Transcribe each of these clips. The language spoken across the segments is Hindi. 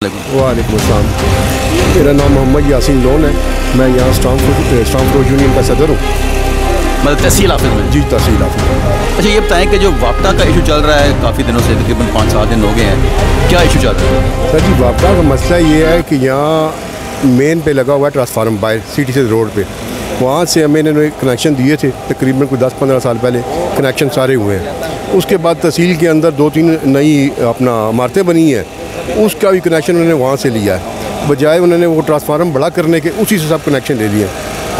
वालेकुम अस्सलाम। मेरा नाम मोहम्मद यासीन लोन है। मैं यहाँ स्टाफ यूनियन का सदर हूँ। मतलब तहसील ऑफिस में? जी, तहसील ऑफिस। अच्छा, ये बताएं कि जो वापटा का इशू चल रहा है काफ़ी दिनों से, तकरीबन 5-7 दिन हो गए हैं, क्या इशू चल रहा है? सर जी, वापटा का मसला ये है कि यहाँ मेन पे लगा हुआ है ट्रांसफार्मर बाहर सिटी से रोड पे। वहाँ से हमें इन्होंने कनेक्शन दिए थे, तकरीबन कोई 10-15 साल पहले कनेक्शन सारे हुए हैं। उसके बाद तहसील के अंदर 2-3 नई अपना इमारतें बनी हैं, उसका भी कनेक्शन उन्होंने वहाँ से लिया है। बजाय उन्होंने वो ट्रांसफार्मर बड़ा करने के उसी से सब कनेक्शन ले लिए।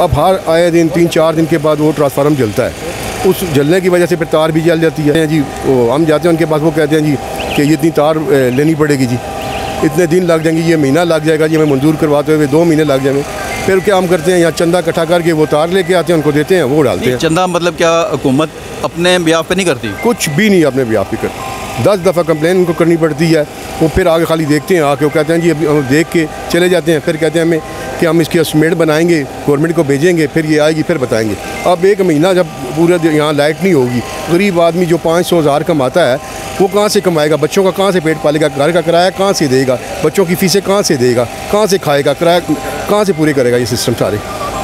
अब हर आए दिन 3-4 दिन के बाद वो ट्रांसफार्मर जलता है। उस जलने की वजह से फिर तार भी जल जाती है जी। वो हम जाते हैं उनके पास, वो कहते हैं जी कि ये इतनी तार लेनी पड़ेगी जी, इतने दिन लग जाएंगे, ये महीना लग जाएगा जी, हमें मंजूर करवाते हुए 2 महीने लग जाएंगे। फिर क्या हम करते हैं, यहाँ चंदा इकट्ठा करके वो तार लेके आते हैं, उनको देते हैं, वो डालते हैं। चंदा मतलब क्या हुकूमत अपने बिहाफ पे नहीं करती? कुछ भी नहीं अपने बिहाफ पे करती। 10 दफ़ा कंप्लेन उनको करनी पड़ती है। वो फिर आगे खाली देखते हैं, आके वो कहते हैं जी अभी हम देख के चले जाते हैं। फिर कहते हैं हमें कि हम इसकी एस्टीमेट बनाएंगे, गवर्नमेंट को भेजेंगे, फिर ये आएगी, फिर बताएंगे। अब 1 महीना जब पूरा यहाँ लाइट नहीं होगी, गरीब आदमी जो 500,000 कमाता है वो कहाँ से कमाएगा? बच्चों का कहाँ से पेट पालेगा? घर का किराया कहाँ से देगा? बच्चों की फीसें कहाँ से देगा? कहाँ से खाएगा? किराया कहाँ से पूरे करेगा? ये सिस्टम सारे।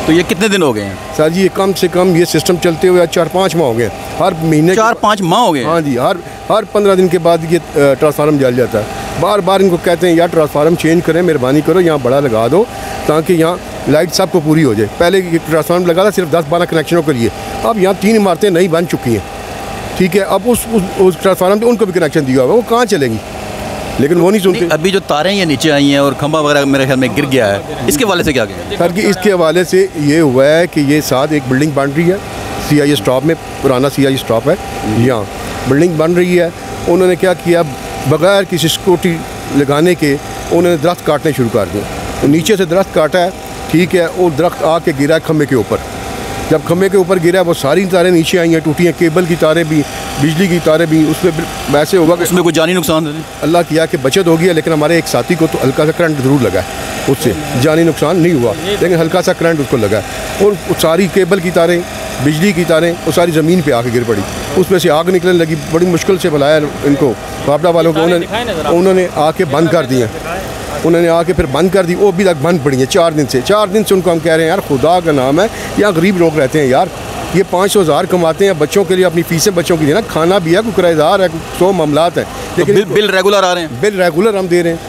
तो ये कितने दिन हो गए हैं सर जी? ये कम से कम ये सिस्टम चलते हुए 4-5 माह हो गए। हर महीने 4-5 माह हो गए? हाँ जी, हर 15 दिन के बाद ये ट्रांसफार्मर जल जाता है। बार बार इनको कहते हैं यार ट्रांसफार्मर चेंज करें, मेहरबानी करो, यहाँ बड़ा लगा दो ताकि यहाँ लाइट सबको पूरी हो जाए। पहले ट्रांसफार्मर लगा था सिर्फ 10-12 कनेक्शनों के लिए, अब यहाँ 3 इमारतें नई बन चुकी हैं। ठीक है, अब उस ट्रांसफार्मर उनको भी कनेक्शन दिया हुआ है, वो कहाँ चलेंगी? लेकिन वो नहीं सुनते। अभी जो तारें ये नीचे आई हैं और खंभा वगैरह मेरे ख्याल में गिर गया है, इसके हवाले से क्या कहें? सर कि इसके हवाले से ये हुआ है कि ये साथ एक बिल्डिंग बन रही है CI स्टॉप में, पुराना CI स्टॉप है, यहाँ बिल्डिंग बन रही है। उन्होंने क्या किया, बगैर किसी सिक्योरिटी लगाने के उन्होंने दरख्त काटने शुरू कर दिए। तो नीचे से दरख्त काटा है, ठीक है, और दरख्त आके गिरा है खम्भे के ऊपर। जब खम्भे के ऊपर गिरा वो सारी तारें नीचे आई हैं, टूटी हैं, केबल की तारें भी, बिजली की तारें भी। उसमें वैसे होगा कि उसमें कोई जानी नुकसान? अल्लाह किया कि बचत हो गई है, लेकिन हमारे एक साथी को तो हल्का सा करंट ज़रूर लगा है, उससे जानी नुकसान नहीं हुआ, लेकिन हल्का सा करंट उसको लगा। और सारी केबल की तारें, बिजली की तारें, वो सारी ज़मीन पर आके गिर पड़ी। उसमें से आग निकलने लगी, बड़ी मुश्किल से बुलाया इनको वापडा वालों को, उन्होंने आके बंद कर दिए। उन्होंने आके फिर बंद कर दी, वो अभी तक बंद पड़ी है 4 दिन से। उनको हम कह रहे हैं यार खुदा का नाम है, यहाँ गरीब लोग रहते हैं यार, ये 500,000 कमाते हैं, बच्चों के लिए अपनी फीसें बच्चों की देना, खाना भी है, कोई किराएदार है, 100 मामलात है, लेकिन तो बिल रेगुलर आ रहे हैं? बिल रेगुलर हम दे रहे हैं।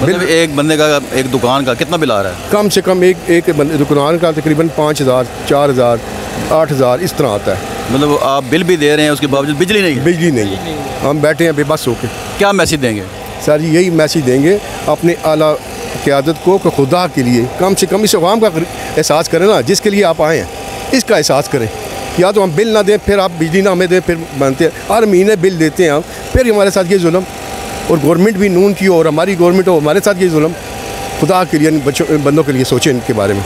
मतलब एक बंदे का, एक दुकान का कितना बिल आ रहा है? कम से कम एक दुकान का तकरीबन 5,000, 4,000, 8,000 इस तरह आता है। मतलब आप बिल भी दे रहे हैं, उसके बावजूद बिजली नहीं है? बिजली नहीं है, हम बैठे हैं बेबस होके। क्या मैसेज देंगे? सर जी यही मैसेज देंगे अपने आला क़यादत को कि खुदा के लिए कम से कम इस अवाम का एहसास करें ना, जिसके लिए आप आए हैं, इसका एहसास करें। या तो हम बिल ना दें, फिर आप बिजली ना हमें दें, फिर बनते हैं, हर महीने बिल देते हैं हम, फिर हमारे साथ ये जुल्म। और गवर्नमेंट भी नून की हो और हमारी गवर्नमेंट हो, हमारे साथ ये जुल्म। खुदा के लिए बच्चों बंदों के लिए सोचें इनके बारे में।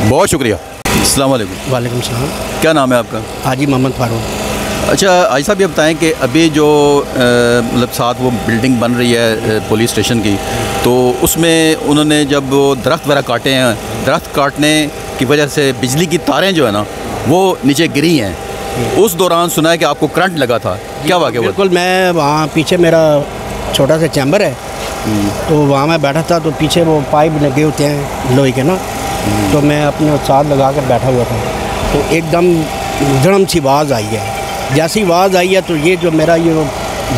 बहुत शुक्रिया। अस्सलाम वालेकुम। वालेकुम सलाम। क्या नाम है आपका? हाजी मोहम्मद फारूक। अच्छा आई साहब, ये बताएं कि अभी जो मतलब साथ वो बिल्डिंग बन रही है पुलिस स्टेशन की, तो उसमें उन्होंने जब वो दरख्त वगैरह काटे हैं, दरख्त काटने की वजह से बिजली की तारें जो है ना वो नीचे गिरी हैं। उस दौरान सुना है कि आपको करंट लगा था, क्या वाक़या हुआ? बिल्कुल, मैं वहाँ पीछे मेरा छोटा सा चैम्बर है, तो वहाँ मैं बैठा था, तो पीछे वो पाइप लगे होते हैं लोहे के ना, तो मैं अपने साथ लगा कर बैठा हुआ था, तो एकदम धड़म सी आवाज़ आई है। जैसी आवाज़ आई है तो ये जो मेरा ये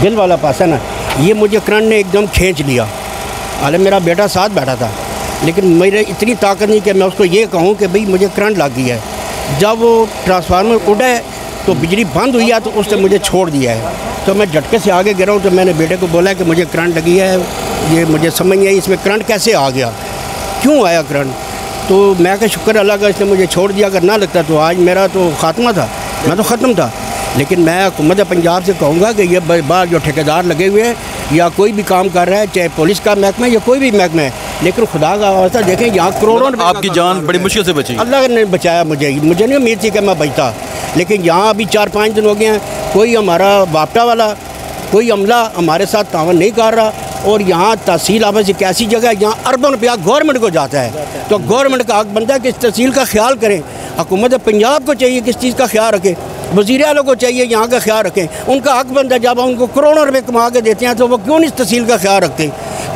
दिल वाला पास है ना, ये मुझे करंट ने एकदम खींच लिया। हालांकि मेरा बेटा साथ बैठा था, लेकिन मेरे इतनी ताकत नहीं कि मैं उसको ये कहूँ कि भाई मुझे करंट लग गई है। जब वो ट्रांसफार्मर उड़ा है तो बिजली बंद हुई है, तो उसने मुझे छोड़ दिया है। तो मैं झटके से आगे गिरा हूँ, तो मैंने बेटे को बोला कि मुझे करंट लगी है, ये मुझे समझ नहीं आई इसमें करंट कैसे आ गया, क्यों आया करंट। तो मैं कहा शुक्र अल्लाह का इसने मुझे छोड़ दिया, अगर ना लगता तो आज मेरा तो ख़ात्मा था, मैं तो ख़त्म था। लेकिन मैं हुकूमत पंजाब से कहूँगा कि ये बाहर जो ठेकेदार लगे हुए हैं या कोई भी काम कर रहा है, चाहे पुलिस का महकमा या कोई भी महकमा है, लेकिन खुदा का वास्ता देखें यहाँ करोड़ों आपकी जान बड़ी मुश्किल से बची। अल्लाह ने बचाया मुझे नहीं उम्मीद थी कि मैं बचता, लेकिन यहाँ अभी 4-5 दिन हो गए हैं, कोई हमारा वापटा वाला कोई अमला हमारे साथ तावन नहीं कर रहा। और यहाँ तहसील ऑफिस एक ऐसी जगह है जहाँ अरबों रुपया गवर्नमेंट को जाता है, तो गवर्नमेंट का हक बनता है कि इस तहसील का ख्याल करें। हुकूमत पंजाब को चाहिए किस चीज़ का ख्याल रखें, वज़ीर आला को चाहिए यहाँ का ख्याल रखें, उनका हक बनता है। जब हम उनको करोड़ों रुपए कमा के देते हैं तो वो क्यों नहीं इस तहसील का ख्याल रखते,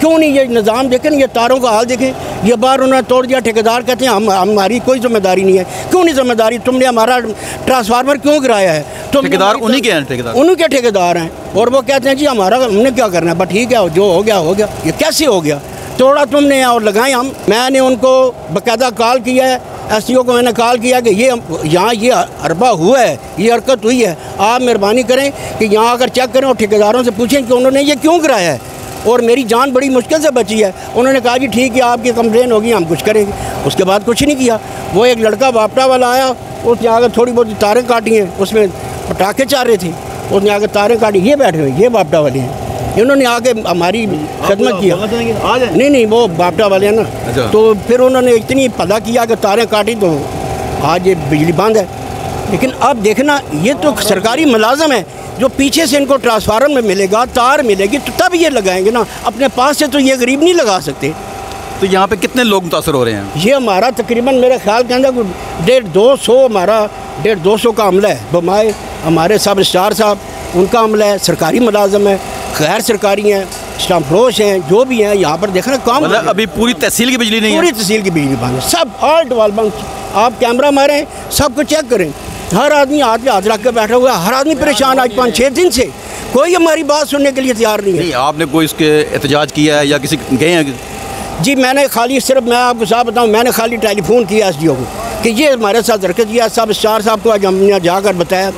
क्यों नहीं ये निज़ाम देखें, ये तारों का हाल देखें, ये बार उन्होंने तोड़ दिया। ठेकेदार कहते हैं हमारी कोई जिम्मेदारी नहीं है। क्यों नहीं जिम्मेदारी? तुमने हमारा ट्रांसफार्मर क्यों गिराया है? ठेकेदार उन्हीं के हैं, ठेकेदार उन्हीं के ठेकेदार हैं, और वो कहते हैं जी हमारा हमने क्या करना है, बस ठीक है जो हो गया हो गया। ये कैसे हो गया? तोड़ा तुमने और लगाए हम। मैंने उनको बाकायदा कॉल किया है, SDO को मैंने कॉल किया कि ये यहाँ ये अरबा हुआ है, ये हरकत हुई है, आप मेहरबानी करें कि यहाँ आकर चेक करें और ठेकेदारों से पूछें कि उन्होंने ये क्यों कराया है। और मेरी जान बड़ी मुश्किल से बची है। उन्होंने कहा जी ठीक है आपकी कंप्लेन होगी, हम कुछ करेंगे। उसके बाद कुछ नहीं किया। वो एक लड़का बापटा वाला आया, उसने आकर थोड़ी बहुत तारें काटी हैं, उसमें पटाखे चाह रहे थे, उसने आकर तारें काटी। ये बैठे हुए ये बापटा वाले हैं, इन्होंने आके हमारी खदमत किया। नहीं वो बापटा वाले हैं ना। तो फिर उन्होंने इतनी पता किया कि तारें काटी, तो आज ये बिजली बंद है। लेकिन अब देखना, ये तो सरकारी मुलाजम है, जो पीछे से इनको ट्रांसफार्मर में मिलेगा, तार मिलेगी, तो तब ये लगाएंगे ना। अपने पास से तो ये गरीब नहीं लगा सकते। तो यहाँ पे कितने लोग मुतासर हो रहे हैं? ये हमारा तकरीबन मेरे ख्याल के अंदर 150-200 हमारा 150-200 का अमला है। बमाए हमारे सब स्टार साहब, उनका अमला है, सरकारी मुलाजम है, गैर सरकारी हैं, स्टाम्प फरोश हैं, जो भी हैं। यहाँ पर देखना काम, मतलब अभी पूरी तहसील की बिजली नहीं है? पूरी तहसील की बिजली बंद है, सब ऑल टू ऑल बंद। आप कैमरा मारें, सबको चेक करें, हर आदमी हाथ पे हाथ रख के बैठा हुआ है, हर आदमी परेशान। आज 5-6 दिन से कोई हमारी बात सुनने के लिए तैयार नहीं है। नहीं, आपने कोई इसके एहतजाज किया है या किसी गए हैं? जी मैंने खाली सिर्फ, मैं आपको साहब बताऊं, मैंने खाली टेलीफोन किया SDO को कि ये हमारे साथ हरकत किया। सब स्टार साहब को आज हमने जाकर बताया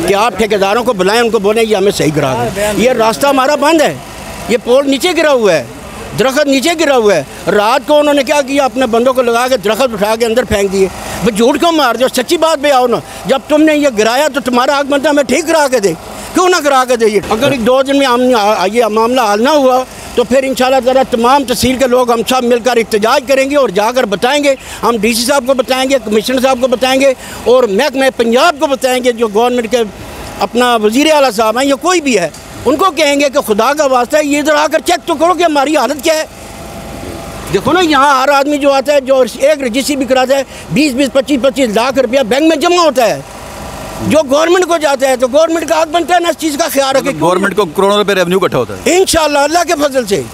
कि आप ठेकेदारों को बुलाएं, उनको बोलें ये हमें सही करा दें। ये रास्ता हमारा बंद है, ये पोल नीचे गिरा हुआ है, दरख्त नीचे गिरा हुआ है। रात को उन्होंने क्या किया, अपने बंदों को लगा के दरख्त उठा के अंदर फेंक दिए। वो झूठ क्यों मार दो, सच्ची बात पे आओ ना। जब तुमने ये गिराया तो तुम्हारा हक बनता हमें ठीक करा के दे, क्यों ना करा के दे। ये अगर 2 दिन में ये मामला हल ना हुआ तो फिर इंशाल्लाह ताला तमाम तहसील के लोग हम सब मिलकर एहतजाज करेंगे और जाकर बताएंगे। हम DC साहब को बताएंगे, कमिश्नर साहब को बताएंगे और महकमा पंजाब को बताएंगे, जो गवर्नमेंट के अपना वज़ीर आला साहब हैं या कोई भी है, उनको कहेंगे कि खुदा का वास्ता है ये इधर आकर चेक तो करो कि हमारी हालत क्या है। देखो ना, यहाँ हर आदमी जो आता है, जो एक रजिस्ट्री भी कराता है, 20-20, 25-25 लाख रुपया बैंक में जमा होता है, जो गवर्नमेंट को जाता है। तो गवर्नमेंट का हक बनता है ना इस चीज़ का ख्याल रखे। गवर्नमेंट को करोड़ों रुपए रेवेन्यू इकट्ठा होता है इंशाल्लाह, अल्लाह के फजल से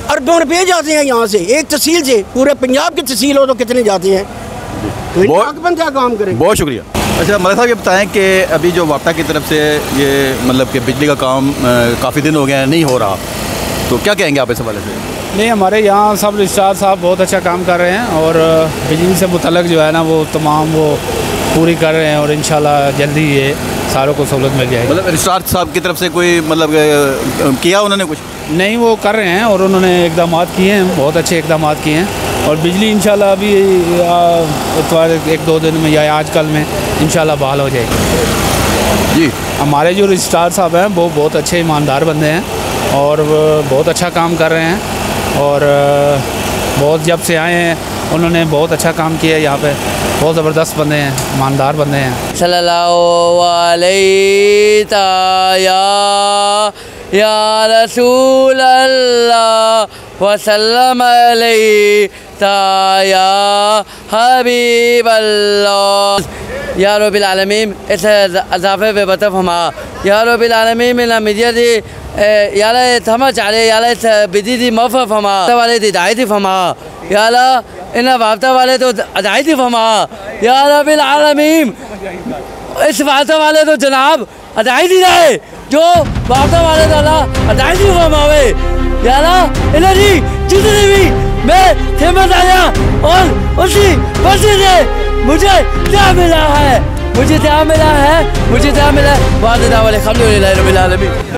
अरबों रुपये जाते हैं यहाँ से, एक तहसील से। पूरे पंजाब की तहसील हो तो कितने जाते हैं? तो इनका हक बनता है काम करें। बहुत शुक्रिया। अच्छा मलिक साहब, ये बताएं कि अभी जो वापटा की तरफ से ये मतलब कि बिजली का काम काफ़ी दिन हो गया है, नहीं हो रहा, तो क्या कहेंगे आप इस हवाले से? नहीं, हमारे यहाँ सब रजिस्ट्रार साहब बहुत अच्छा काम कर रहे हैं और बिजली से मुतल्लक जो है ना वो तमाम वो पूरी कर रहे हैं और इंशाल्लाह जल्दी ये सारों को सहूलत मिल जाएगी। मतलब रजिस्ट्रार साहब की तरफ से कोई मतलब किया उन्होंने कुछ? नहीं, वो कर रहे हैं और उन्होंने इकदाम किए हैं, बहुत अच्छे इकदाम किए हैं और बिजली इंशाल्लाह अभी 1-2 दिन में या आज कल में इंशाल्लाह बहाल हो जाएगी। जी, हमारे जो रजिस्ट्रार साहब हैं वो बहुत अच्छे ईमानदार बंदे हैं और बहुत अच्छा काम कर रहे हैं और बहुत जब से आए हैं उन्होंने बहुत अच्छा काम किया। यहाँ पे बहुत ज़बरदस्त बंदे हैं, ईमानदार बंदे हैं। सल्लल्लाहु अलैहि या रसूल अल्लाह वसल्लम अलैहि या हबीब अल्लाह या रब्बिल आलमीन। इस अज़ाफ़े पे बता फरमा या रब्बिल आलमीन मिला मीडिया दी याला थमा चाले याला बिदी दी मफ़ फमा वाले दी दाई दी फमा याला इन वाफ्ता वाले तो अदाई दी फमा या रब्बिल आलमीन। इस वाफ्ता वाले तो जनाब अदाई दी रहे, जो वाफ्ता वाले तो अल्लाह अदाई दी फमावे याला इन्हें जी जितने भी मैं फेमस आया और उसी वजह से मुझे क्या मिला है, मुझे क्या मिला है, मुझे क्या मिला है। वादे दावले अल्हम्दुलिल्लाह रब्बिल आलमीन।